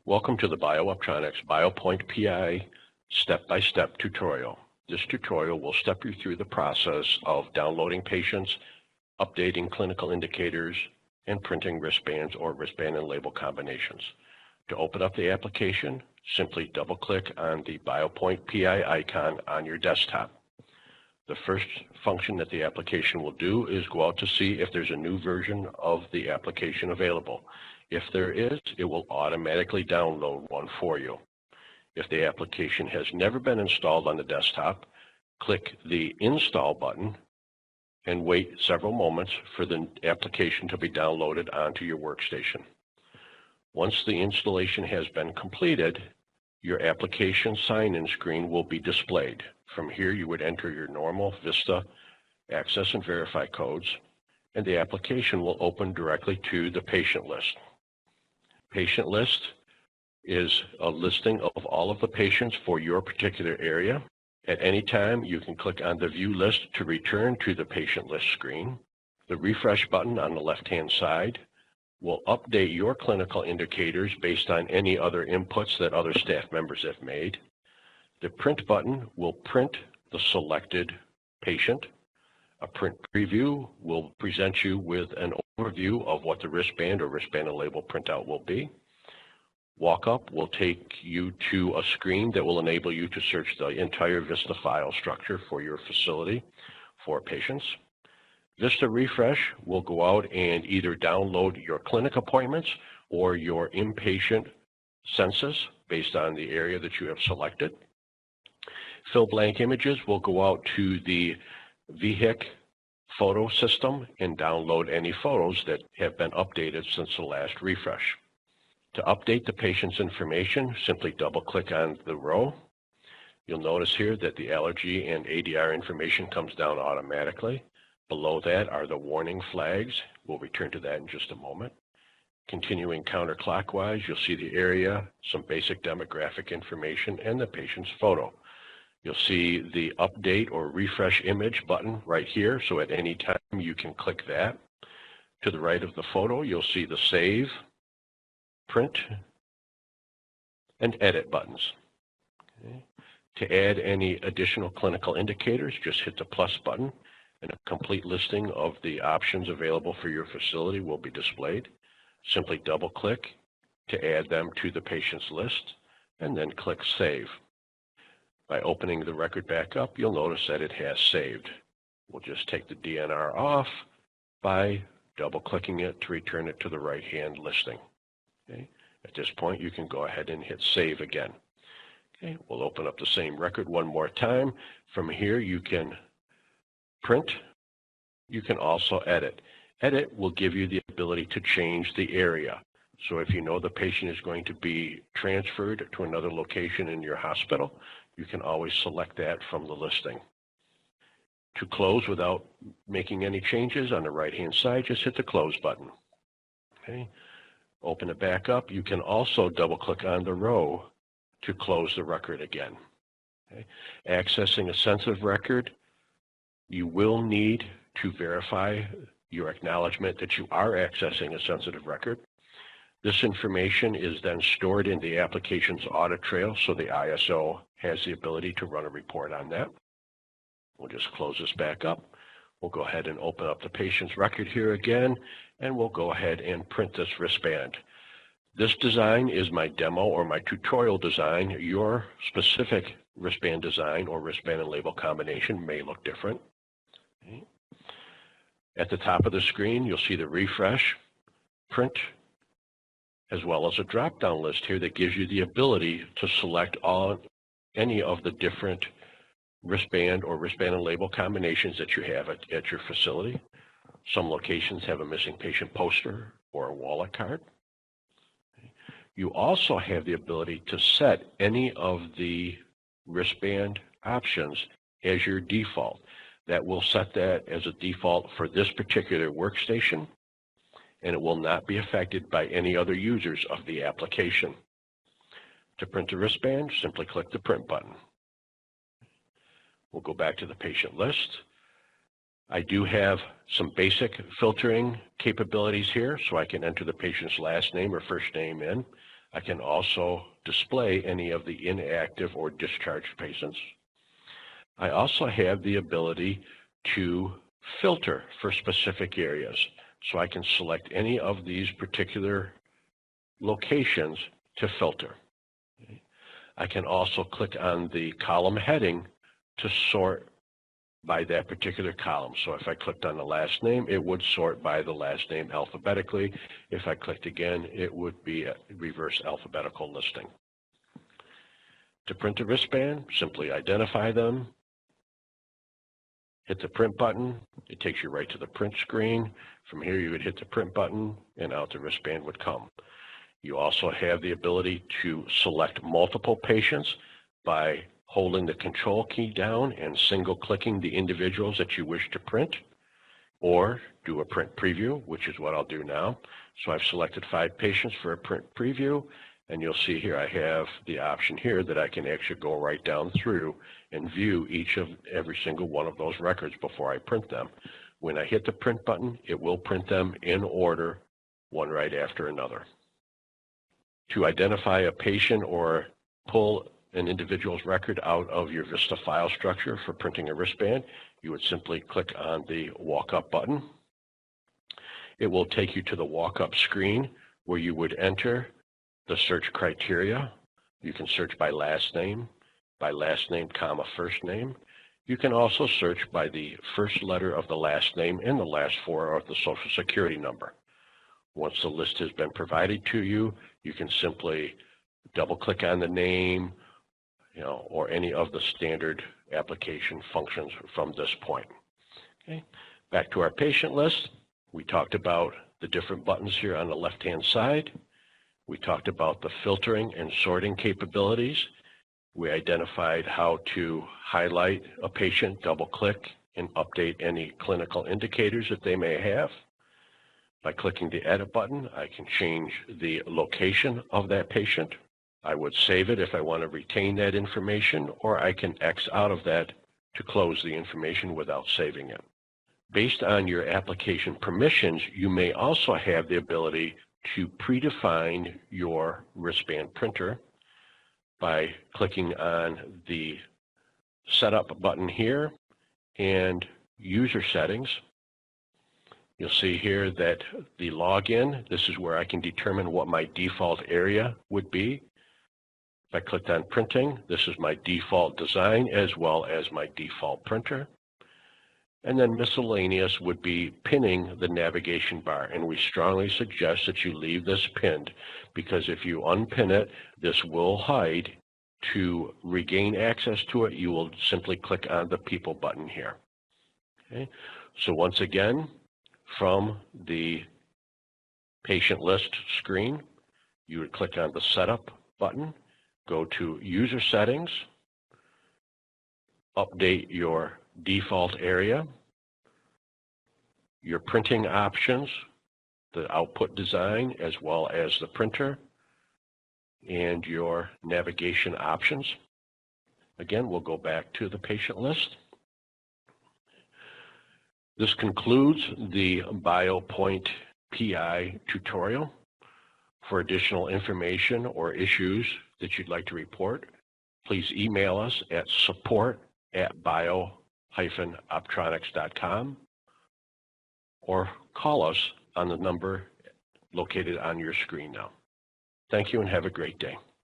Welcome to the Bio-Optronics Biopoint PI step-by-step tutorial. This tutorial will step you through the process of downloading patients, updating clinical indicators, and printing wristbands or wristband and label combinations. To open up the application, simply double-click on the Biopoint PI icon on your desktop. The first function that the application will do is go out to see if there's a new version of the application available. If there is, it will automatically download one for you. If the application has never been installed on the desktop, click the Install button and wait several moments for the application to be downloaded onto your workstation. Once the installation has been completed, your application sign-in screen will be displayed. From here, you would enter your normal Vista access and verify codes, and the application will open directly to the patient list. Patient list is a listing of all of the patients for your particular area. At any time, you can click on the View List to return to the patient list screen. The refresh button on the left-hand side will update your clinical indicators based on any other inputs that other staff members have made. The print button will print the selected patient. A print preview will present you with an overview of what the wristband or wristband and label printout will be. Walk-up will take you to a screen that will enable you to search the entire Vista file structure for your facility for patients. Vista Refresh will go out and either download your clinic appointments or your inpatient census based on the area that you have selected. Fill blank images will go out to the VHIC photo system and download any photos that have been updated since the last refresh. To update the patient's information, simply double-click on the row. You'll notice here that the allergy and ADR information comes down automatically. Below that are the warning flags. We'll return to that in just a moment. Continuing counterclockwise, you'll see the area, some basic demographic information, and the patient's photo. You'll see the update or refresh image button right here, so at any time you can click that. To the right of the photo, you'll see the save, print, and edit buttons. Okay. To add any additional clinical indicators, just hit the plus button, and a complete listing of the options available for your facility will be displayed. Simply double-click to add them to the patient's list, and then click Save. By opening the record back up, you'll notice that it has saved. We'll just take the DNR off by double-clicking it to return it to the right-hand listing. Okay. At this point, you can go ahead and hit Save again. Okay. We'll open up the same record one more time. From here, you can print. You can also edit. Edit will give you the ability to change the area. So if you know the patient is going to be transferred to another location in your hospital, you can always select that from the listing. To close without making any changes, on the right-hand side, just hit the Close button. Okay. Open it back up. You can also double-click on the row to close the record again. Okay. Accessing a sensitive record, you will need to verify your acknowledgement that you are accessing a sensitive record. This information is then stored in the application's audit trail, so the ISO has the ability to run a report on that. We'll just close this back up. We'll go ahead and open up the patient's record here again, and we'll go ahead and print this wristband. This design is my demo or my tutorial design. Your specific wristband design or wristband and label combination may look different. Okay. At the top of the screen, you'll see the refresh, print, as well as a drop-down list here that gives you the ability to select any of the different wristband or wristband and label combinations that you have at your facility. Some locations have a missing patient poster or a wallet card. You also have the ability to set any of the wristband options as your default. That will set that as a default for this particular workstation, and it will not be affected by any other users of the application. To print the wristband, simply click the Print button. We'll go back to the patient list. I do have some basic filtering capabilities here, so I can enter the patient's last name or first name in. I can also display any of the inactive or discharged patients. I also have the ability to filter for specific areas. So I can select any of these particular locations to filter. I can also click on the column heading to sort by that particular column. So if I clicked on the last name, it would sort by the last name alphabetically. If I clicked again, it would be a reverse alphabetical listing. To print a wristband, simply identify them, hit the print button. It takes you right to the print screen. From here, you would hit the print button and out the wristband would come. You also have the ability to select multiple patients by holding the control key down and single clicking the individuals that you wish to print, or do a print preview, which is what I'll do now. So I've selected 5 patients for a print preview, and you'll see here I have the option here that I can actually go right down through and view every single one of those records before I print them. When I hit the print button, it will print them in order, one right after another. To identify a patient or pull an individual's record out of your Vista file structure for printing a wristband, you would simply click on the walk up button. It will take you to the walk up screen where you would enter the search criteria. You can search by last name, comma, first name. You can also search by the first letter of the last name and the last 4 of the Social Security number. Once the list has been provided to you, you can simply double click on the name, or any of the standard application functions from this point. Okay. Back to our patient list. We talked about the different buttons here on the left-hand side. We talked about the filtering and sorting capabilities. We identified how to highlight a patient, double click, and update any clinical indicators that they may have. By clicking the edit button, I can change the location of that patient. I would save it if I want to retain that information, or I can X out of that to close the information without saving it. Based on your application permissions, you may also have the ability to predefine your wristband printer by clicking on the setup button here and user settings. You'll see here that the login, this is where I can determine what my default area would be. If I clicked on printing, this is my default design as well as my default printer. And then miscellaneous would be pinning the navigation bar. And we strongly suggest that you leave this pinned, because if you unpin it, this will hide. To regain access to it, you will simply click on the people button here. Okay. So once again, from the patient list screen, you would click on the setup button, go to user settings, update your default area, your printing options, the output design, as well as the printer, and your navigation options. Again, we'll go back to the patient list. This concludes the Biopoint PI tutorial. For additional information or issues that you'd like to report, please email us at support@bio-optronics.com or call us on the number located on your screen now. Thank you and have a great day.